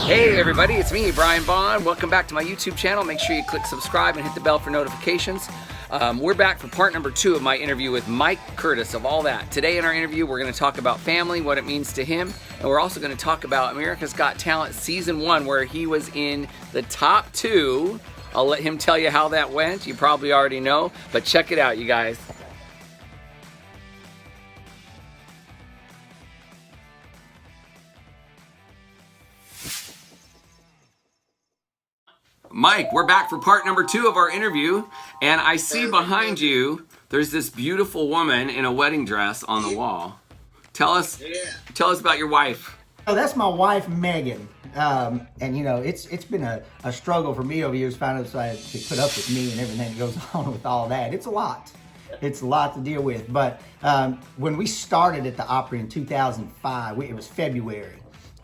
Hey everybody, it's me, Brian Bond. Welcome back to my YouTube channel. Make sure you click subscribe and hit the bell for notifications. We're back for part number 2 of my interview with Mike Curtis of All That. Today in our interview, we're going to talk about family, what it means to him, and we're also going to talk about America's Got Talent Season 1, where he was in the top 2. I'll let him tell you how that went. You probably already know, but check it out, you guys. Mike, we're back for part number 2 of our interview, and I see behind you there's this beautiful woman in a wedding dress on the wall. Tell us about your wife. Oh, that's my wife, Megan. And you know, it's been a struggle for me over years finding somebody to put up with me and everything that goes on with all that. It's a lot. It's a lot to deal with. But when we started at the Opry in 2005, it was February.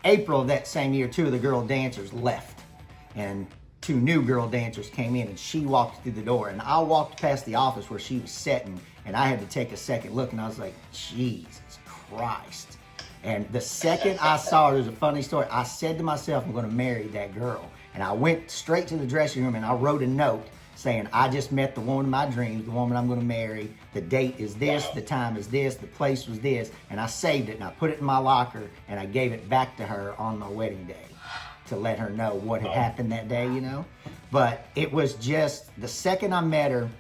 April of that same year, 2 of the girl dancers left. And 2 new girl dancers came in, and she walked through the door, and I walked past the office where she was sitting, and I had to take a second look, and I was like, Jesus Christ. And the second I saw her, there's a funny story, I said to myself, I'm gonna marry that girl. And I went straight to the dressing room and I wrote a note saying, I just met the woman of my dreams, the woman I'm gonna marry. The date is this, the time is this, the place was this. And I saved it and I put it in my locker and I gave it back to her on my wedding day to let her know what had happened that day, you know. But it was just, the second I met her,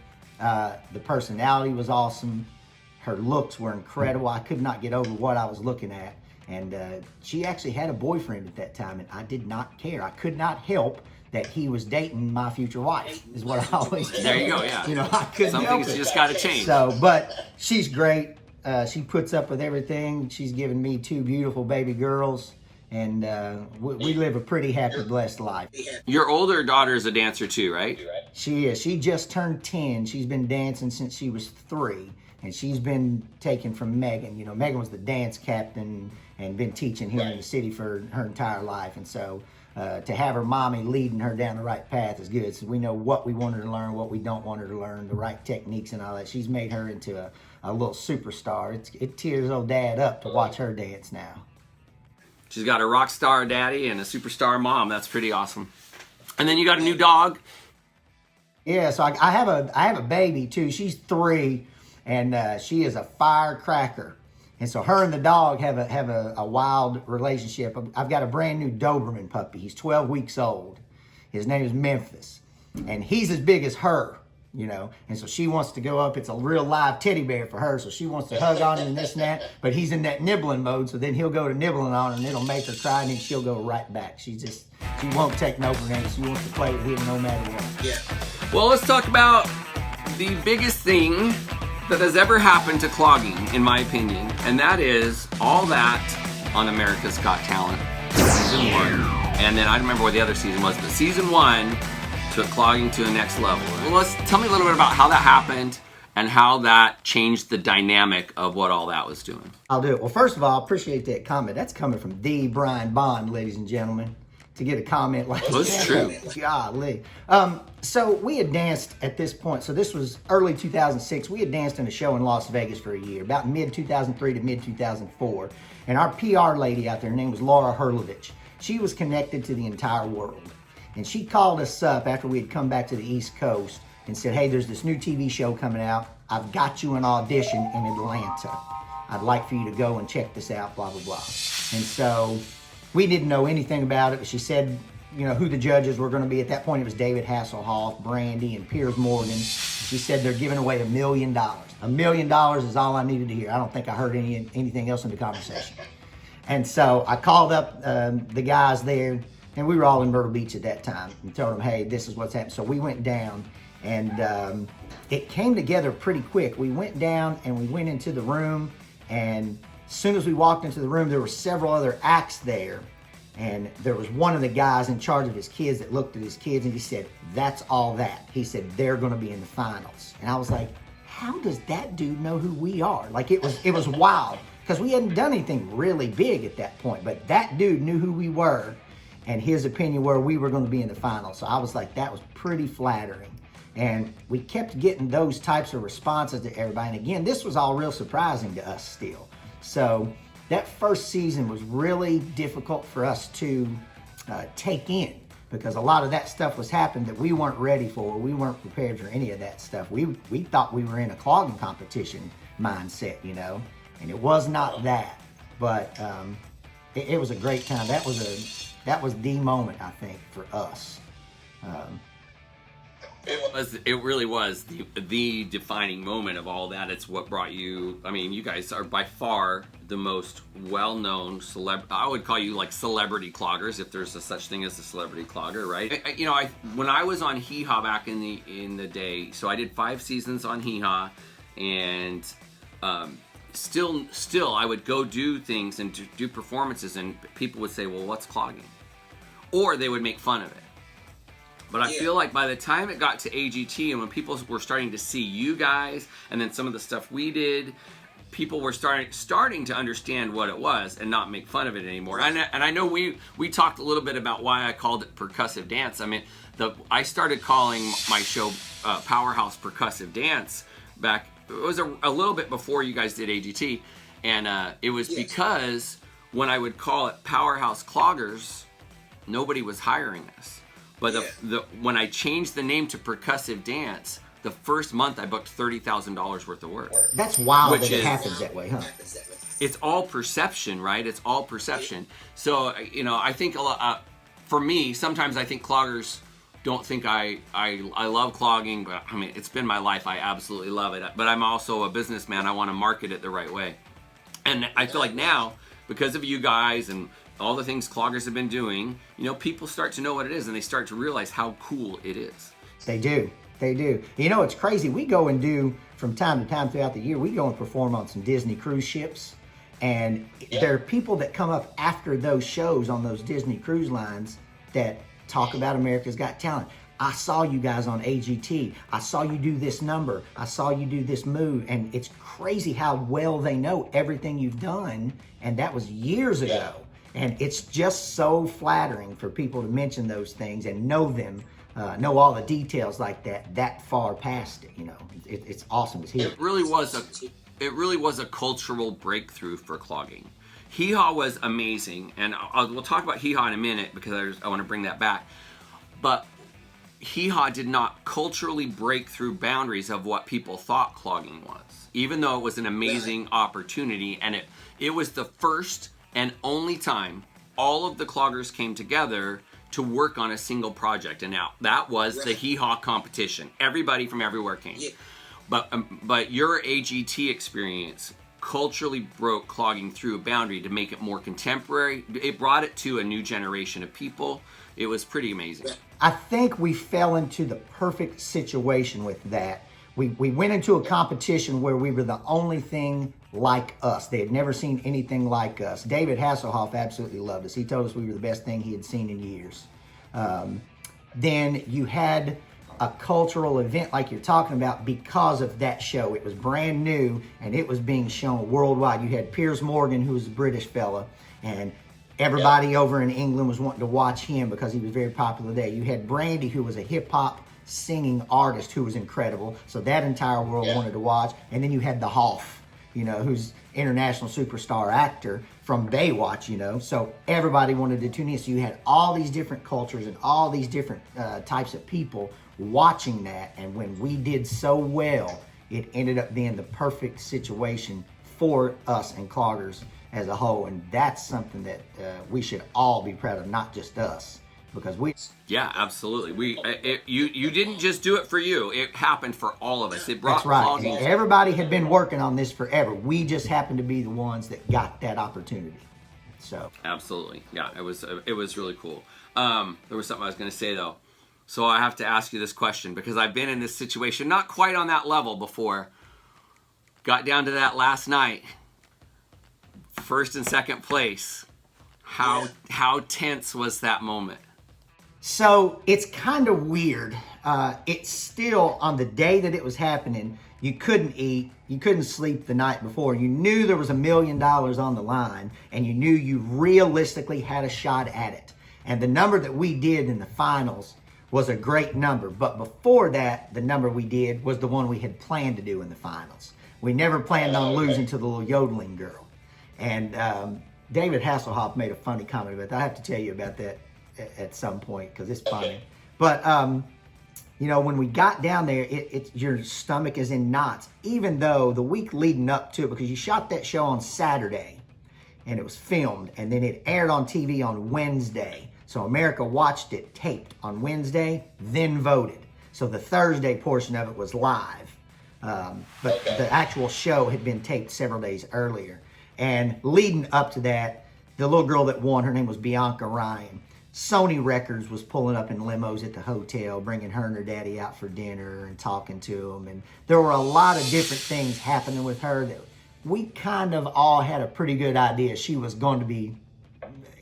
the personality was awesome. Her looks were incredible. I could not get over what I was looking at. And she actually had a boyfriend at that time, and I did not care. I could not help that he was dating my future wife, is what I always did. There you go, yeah. You know, I couldn't Some help things it. just gotta change. So, but she's great. She puts up with everything. She's given me 2 beautiful baby girls. And we live a pretty happy, blessed life. Your older daughter is a dancer too, right? She is. She just turned 10. She's been dancing since she was 3. And she's been taken from Megan. You know, Megan was the dance captain and been teaching here in the city for her entire life. And so to have her mommy leading her down the right path is good. So we know what we want her to learn, what we don't want her to learn, the right techniques and all that. She's made her into a little superstar. It tears old dad up to watch her dance now. She's got a rock star daddy and a superstar mom. That's pretty awesome. And then you got a new dog. Yeah, so I have a baby too. She's 3, and she is a firecracker. And so her and the dog have a wild relationship. I've got a brand new Doberman puppy. He's 12 weeks old. His name is Memphis, and he's as big as her. You know, and so she wants to go up. It's a real live teddy bear for her, so she wants to hug on him and this and that, but he's in that nibbling mode, so then he'll go to nibbling on her and it'll make her cry, and then she'll go right back. She won't take no for an answer. She wants to play with him no matter what. Yeah. Well, let's talk about the biggest thing that has ever happened to clogging, in my opinion, and that is All That on America's Got Talent, Season 1. And then I don't remember what the other season was, but Season 1 took clogging to the next level. Well, tell me a little bit about how that happened and how that changed the dynamic of what All That was doing. I'll do it. Well, first of all, I appreciate that comment. That's coming from the Brian Bond, ladies and gentlemen. To get a comment like that. That's true. Golly. So we had danced at this point. So this was early 2006. We had danced in a show in Las Vegas for a year, about mid-2003 to mid-2004. And our PR lady out there, her name was Laura Herlovich. She was connected to the entire world. And she called us up after we had come back to the East Coast and said, hey, there's this new TV show coming out. I've got you an audition in Atlanta. I'd like for you to go and check this out, blah, blah, blah. And so we didn't know anything about it. She said, you know, who the judges were going to be. At that point, it was David Hasselhoff, Brandy, and Piers Morgan. She said they're giving away $1 million. $1 million is all I needed to hear. I don't think I heard anything else in the conversation. And so I called up the guys there. And we were all in Myrtle Beach at that time and told them, hey, this is what's happening. So we went down, and it came together pretty quick. We went down and we went into the room, and as soon as we walked into the room, there were several other acts there. And there was one of the guys in charge of his kids that looked at his kids, and he said, that's All That. He said, they're going to be in the finals. And I was like, how does that dude know who we are? Like, it was wild, because we hadn't done anything really big at that point. But that dude knew who we were. And his opinion were we were going to be in the finals. So I was like, that was pretty flattering. And we kept getting those types of responses to everybody. And again, this was all real surprising to us still. So that first season was really difficult for us to take in, because a lot of that stuff was happening that we weren't ready for. We weren't prepared for any of that stuff. We thought we were in a clogging competition mindset, you know, and it was not that. But it was a great time. That was the moment, I think, for us. It really was the defining moment of all that. It's what brought you. I mean, you guys are by far the most well-known I would call you like celebrity cloggers, if there's a such thing as a celebrity clogger, right? You know, when I was on Hee Haw back in the day, so I did 5 seasons on Hee Haw, and still I would go do things and do performances, and people would say, "Well, what's clogging?" Or they would make fun of it. But I feel like by the time it got to AGT, and when people were starting to see you guys, and then some of the stuff we did, people were starting to understand what it was and not make fun of it anymore. And I know we talked a little bit about why I called it Percussive Dance. I mean, I started calling my show Powerhouse Percussive Dance back. It was a little bit before you guys did AGT, and it was because when I would call it Powerhouse Cloggers, nobody was hiring us. But when I changed the name to Percussive Dance, the first month I booked $30,000 worth of work. That's wild that it happens that way, huh? It's all perception, right? It's all perception. So, you know, I think a lot, for me, sometimes I think cloggers don't think I love clogging, but I mean, it's been my life. I absolutely love it. But I'm also a businessman. I want to market it the right way. And I feel like now, because of you guys and all the things cloggers have been doing, you know, people start to know what it is, and they start to realize how cool it is. They do. They do. You know, it's crazy. We go and do, from time to time throughout the year, we go and perform on some Disney cruise ships. And there are people that come up after those shows on those Disney cruise lines that talk about America's Got Talent. I saw you guys on AGT. I saw you do this number. I saw you do this move. And it's crazy how well they know everything you've done. And that was years ago. And it's just so flattering for people to mention those things and know them, know all the details like that far past it. You know, it's awesome to hear. It really was a cultural breakthrough for clogging. Hee Haw was amazing, and we'll talk about Hee Haw in a minute because I want to bring that back. But Hee Haw did not culturally break through boundaries of what people thought clogging was, even though it was an amazing opportunity, and it was the first and only time all of the cloggers came together to work on a single project. And now that was the Hee Haw competition. Everybody from everywhere came. But your AGT experience culturally broke clogging through a boundary to make it more contemporary. It brought it to a new generation of people. It was pretty amazing. I think we fell into the perfect situation with that. We went into a competition where we were the only thing like us. They had never seen anything like us. David Hasselhoff absolutely loved us. He told us we were the best thing he had seen in years. Then you had a cultural event like you're talking about because of that show. It was brand new and it was being shown worldwide. You had Piers Morgan, who was a British fella, and everybody over in England was wanting to watch him because he was very popular there. You had Brandy, who was a hip-hop singing artist who was incredible. So that entire world wanted to watch. And then you had the Hoff, you know, who's international superstar actor from Baywatch, you know. So everybody wanted to tune in. So you had all these different cultures and all these different types of people watching that. And when we did so well, it ended up being the perfect situation for us and cloggers as a whole. And that's something that we should all be proud of, not just us. Because yeah, absolutely. You didn't just do it for you. It happened for all of us. It brought That's right. clogging. Everybody had been working on this forever. We just happened to be the ones that got that opportunity. So absolutely, yeah, it was really cool. There was something I was going to say though, so I have to ask you this question because I've been in this situation, not quite on that level before. Got down to that last night, first and second place. How tense was that moment? So it's kind of weird. It's still, on the day that it was happening, you couldn't eat, you couldn't sleep the night before. You knew there was $1 million on the line, and you knew you realistically had a shot at it. And the number that we did in the finals was a great number. But before that, the number we did was the one we had planned to do in the finals. We never planned on losing to the little yodeling girl. And David Hasselhoff made a funny comment about that. I have to tell you about that at some point because it's funny. But you know, when we got down there, your stomach is in knots. Even though the week leading up to it, because you shot that show on Saturday, and it was filmed, and then it aired on TV on Wednesday. So America watched it taped on Wednesday, then voted. So the Thursday portion of it was live. But the actual show had been taped several days earlier. And leading up to that, the little girl that won, her name was Bianca Ryan. Sony Records was pulling up in limos at the hotel, bringing her and her daddy out for dinner and talking to them. And there were a lot of different things happening with her that we kind of all had a pretty good idea she was going to be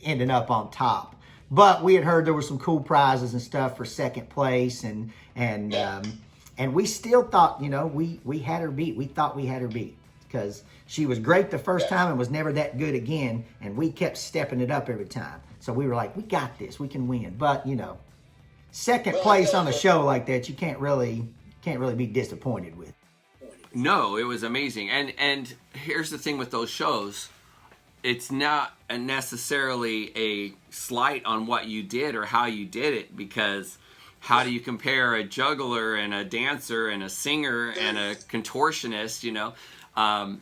ending up on top. But we had heard there were some cool prizes and stuff for second place, and we still thought, you know, we had her beat. We thought we had her beat because she was great the first time and was never that good again, and we kept stepping it up every time. So we were like, we got this, we can win. But you know, second place on a show like that, you can't really be disappointed with. No, it was amazing. And here's the thing with those shows. It's not necessarily a slight on what you did or how you did it, because how do you compare a juggler and a dancer and a singer and a contortionist, you know?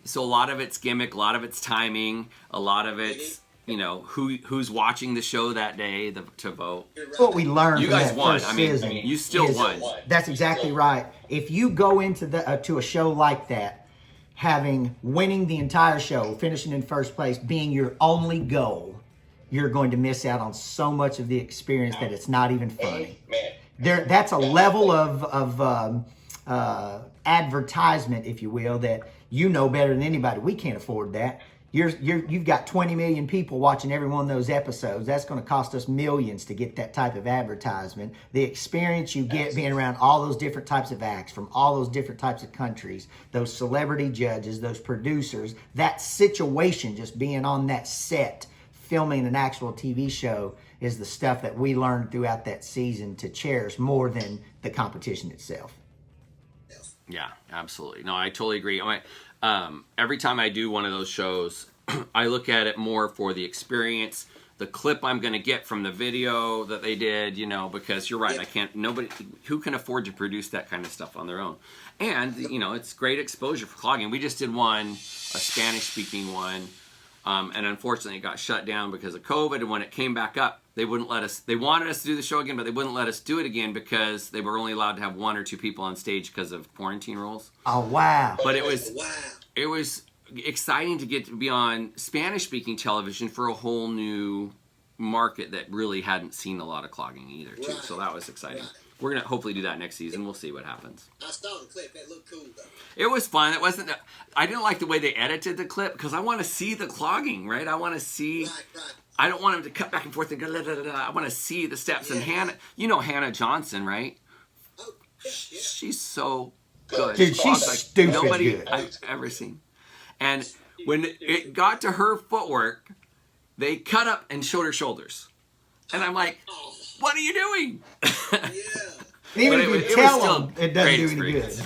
So a lot of it's gimmick, a lot of it's timing, a lot of it's, you know, who's watching the show that day to vote. That's what we learned. You guys won. I mean, you still won. That's exactly right. If you go into to a show like that, winning the entire show, finishing in first place, being your only goal, you're going to miss out on so much of the experience that it's not even funny. That's a level of advertisement, if you will, that you know better than anybody. We can't afford that. You've got 20 million people watching every one of those episodes. That's going to cost us millions to get that type of advertisement. The experience you get being around all those different types of acts from all those different types of countries, those celebrity judges, those producers, that situation, just being on that set, filming an actual TV show, is the stuff that we learned throughout that season to cherish more than the competition itself. Yeah, absolutely. No, I totally agree. Every time I do one of those shows, I look at it more for the experience, the clip I'm going to get from the video that they did, you know, because you're right. Who can afford to produce that kind of stuff on their own? And, you know, it's great exposure for clogging. We just did one, a Spanish-speaking one, and unfortunately it got shut down because of COVID. And when it came back up, they wouldn't let us. They wanted us to do the show again, but they wouldn't let us do it again because they were only allowed to have 1 or 2 people on stage because of quarantine rules. Oh wow! But it was exciting to get to be on Spanish-speaking television for a whole new market that really hadn't seen a lot of clogging either, too. Right. So that was exciting. Right. We're gonna hopefully do that next season. We'll see what happens. I saw the clip. It looked cool though. It was fun. It wasn't. I didn't like the way they edited the clip because I want to see the clogging, right? I want to see. Right. I don't want him to cut back and forth and go. I want to see the steps. And Hannah, you know Hannah Johnson, right? Oh, yeah. She's so good. Dude, she's like stupid nobody good. I've ever seen. And when it got to her footwork, they cut up and showed her shoulders, and I'm like, "What are you doing?" Yeah. Even if you tell them, it doesn't do any good.